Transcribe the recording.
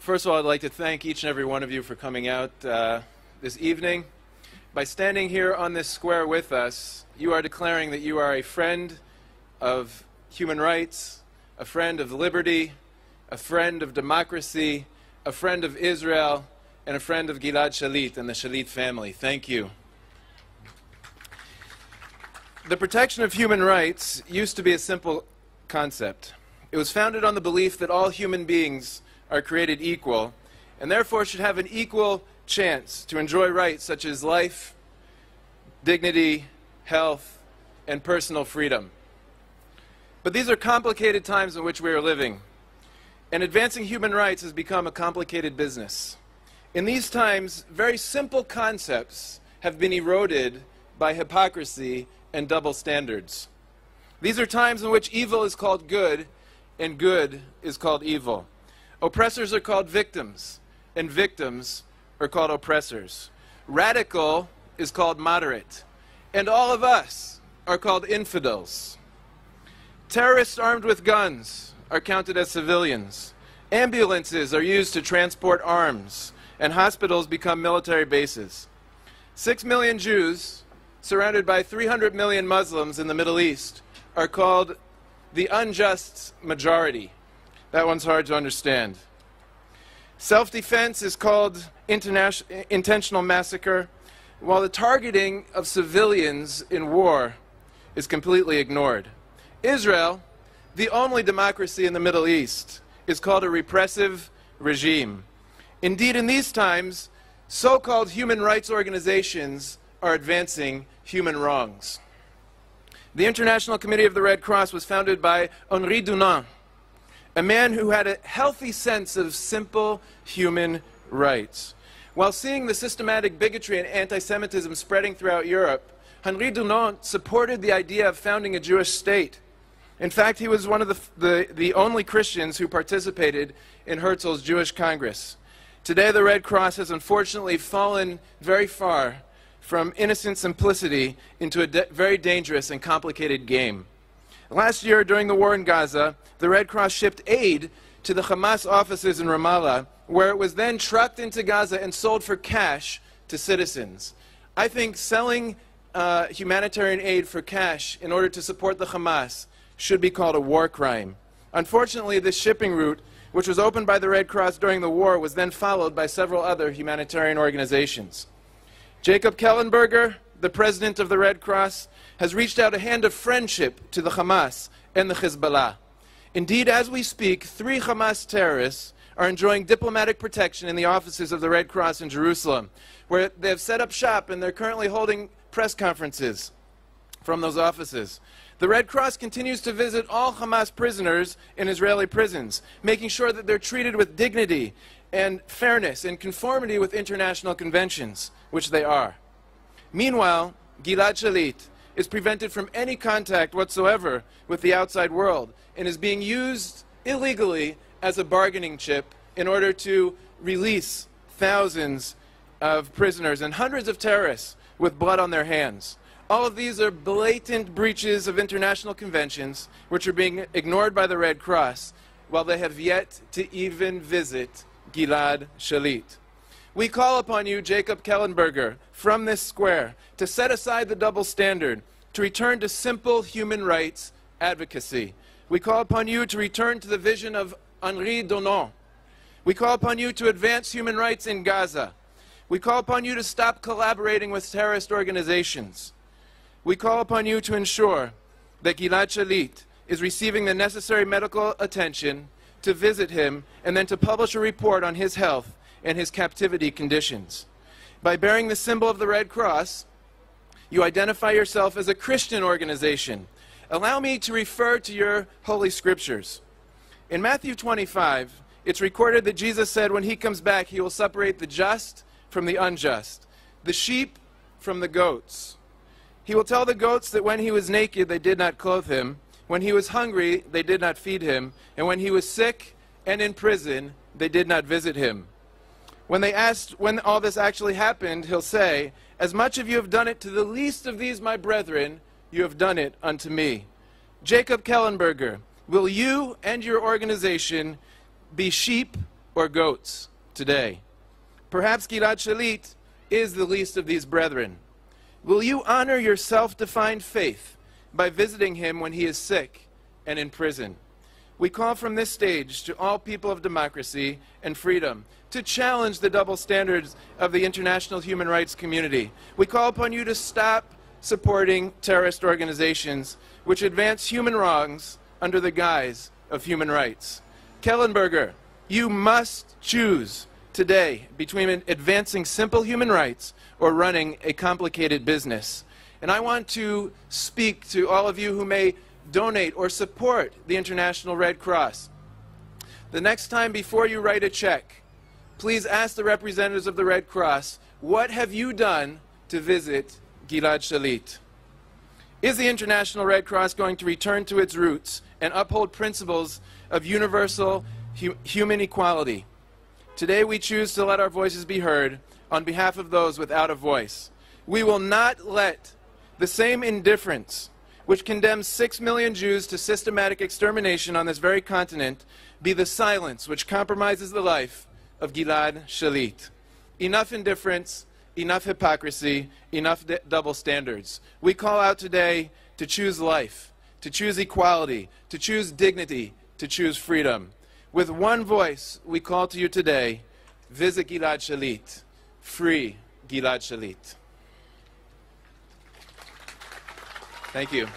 First of all, I'd like to thank each and every one of you for coming out this evening. By standing here on this square with us, you are declaring that you are a friend of human rights, a friend of liberty, a friend of democracy, a friend of Israel, and a friend of Gilad Shalit and the Shalit family. Thank you. The protection of human rights used to be a simple concept. It was founded on the belief that all human beings are created equal, and therefore should have an equal chance to enjoy rights such as life, dignity, health, and personal freedom. But these are complicated times in which we are living, and advancing human rights has become a complicated business. In these times, very simple concepts have been eroded by hypocrisy and double standards. These are times in which evil is called good, and good is called evil. Oppressors are called victims, and victims are called oppressors. Radical is called moderate, and all of us are called infidels. Terrorists armed with guns are counted as civilians. Ambulances are used to transport arms, and hospitals become military bases. 6 million Jews, surrounded by 300 million Muslims in the Middle East, are called the unjust majority. That one's hard to understand. Self-defense is called intentional massacre, while the targeting of civilians in war is completely ignored. Israel, the only democracy in the Middle East, is called a repressive regime. Indeed, in these times, so-called human rights organizations are advancing human wrongs. The International Committee of the Red Cross was founded by Henri Dunant, a man who had a healthy sense of simple human rights. While seeing the systematic bigotry and anti-Semitism spreading throughout Europe, Henri Dunant supported the idea of founding a Jewish state. In fact, he was one of the only Christians who participated in Herzl's Jewish Congress. Today, the Red Cross has unfortunately fallen very far from innocent simplicity into a very dangerous and complicated game. Last year, during the war in Gaza, the Red Cross shipped aid to the Hamas offices in Ramallah, where it was then trucked into Gaza and sold for cash to citizens. I think selling humanitarian aid for cash in order to support the Hamas should be called a war crime. Unfortunately, this shipping route, which was opened by the Red Cross during the war, was then followed by several other humanitarian organizations. Jacob Kellenberger, the president of the Red Cross, has reached out a hand of friendship to the Hamas and the Hezbollah. Indeed, as we speak, 3 Hamas terrorists are enjoying diplomatic protection in the offices of the Red Cross in Jerusalem, where they have set up shop and they're currently holding press conferences from those offices. The Red Cross continues to visit all Hamas prisoners in Israeli prisons, making sure that they're treated with dignity and fairness in conformity with international conventions, which they are. Meanwhile, Gilad Shalit is prevented from any contact whatsoever with the outside world and is being used illegally as a bargaining chip in order to release thousands of prisoners and hundreds of terrorists with blood on their hands. All of these are blatant breaches of international conventions which are being ignored by the Red Cross, while they have yet to even visit Gilad Shalit. We call upon you, Jacob Kellenberger, from this square, to set aside the double standard, to return to simple human rights advocacy. We call upon you to return to the vision of Henri Dunant. We call upon you to advance human rights in Gaza. We call upon you to stop collaborating with terrorist organizations. We call upon you to ensure that Gilad Shalit is receiving the necessary medical attention, to visit him, and then to publish a report on his health and his captivity conditions. By bearing the symbol of the Red Cross, you identify yourself as a Christian organization. Allow me to refer to your holy scriptures. In Matthew 25, it's recorded that Jesus said when he comes back, he will separate the just from the unjust, the sheep from the goats. He will tell the goats that when he was naked, they did not clothe him. When he was hungry, they did not feed him. And when he was sick and in prison, they did not visit him. When they asked when all this actually happened, he'll say, as much as you have done it to the least of these my brethren, you have done it unto me. Jacob Kellenberger, will you and your organization be sheep or goats today. Perhaps Gilad Shalit is the least of these brethren. Will you honor your self-defined faith by visiting him when he is sick and in prison? We call from this stage to all people of democracy and freedom to challenge the double standards of the international human rights community. We call upon you to stop supporting terrorist organizations which advance human wrongs under the guise of human rights. Kellenberger, you must choose today between advancing simple human rights or running a complicated business. And I want to speak to all of you who may donate or support the International Red Cross. The next time before you write a check, please ask the representatives of the Red Cross, what have you done to visit Gilad Shalit? Is the International Red Cross going to return to its roots and uphold principles of universal human equality? Today we choose to let our voices be heard on behalf of those without a voice. We will not let the same indifference which condemns 6 million Jews to systematic extermination on this very continent be the silence which compromises the life of Gilad Shalit. Enough indifference, enough hypocrisy, enough double standards. We call out today to choose life, to choose equality, to choose dignity, to choose freedom. With one voice, we call to you today, visit Gilad Shalit, free Gilad Shalit. Thank you.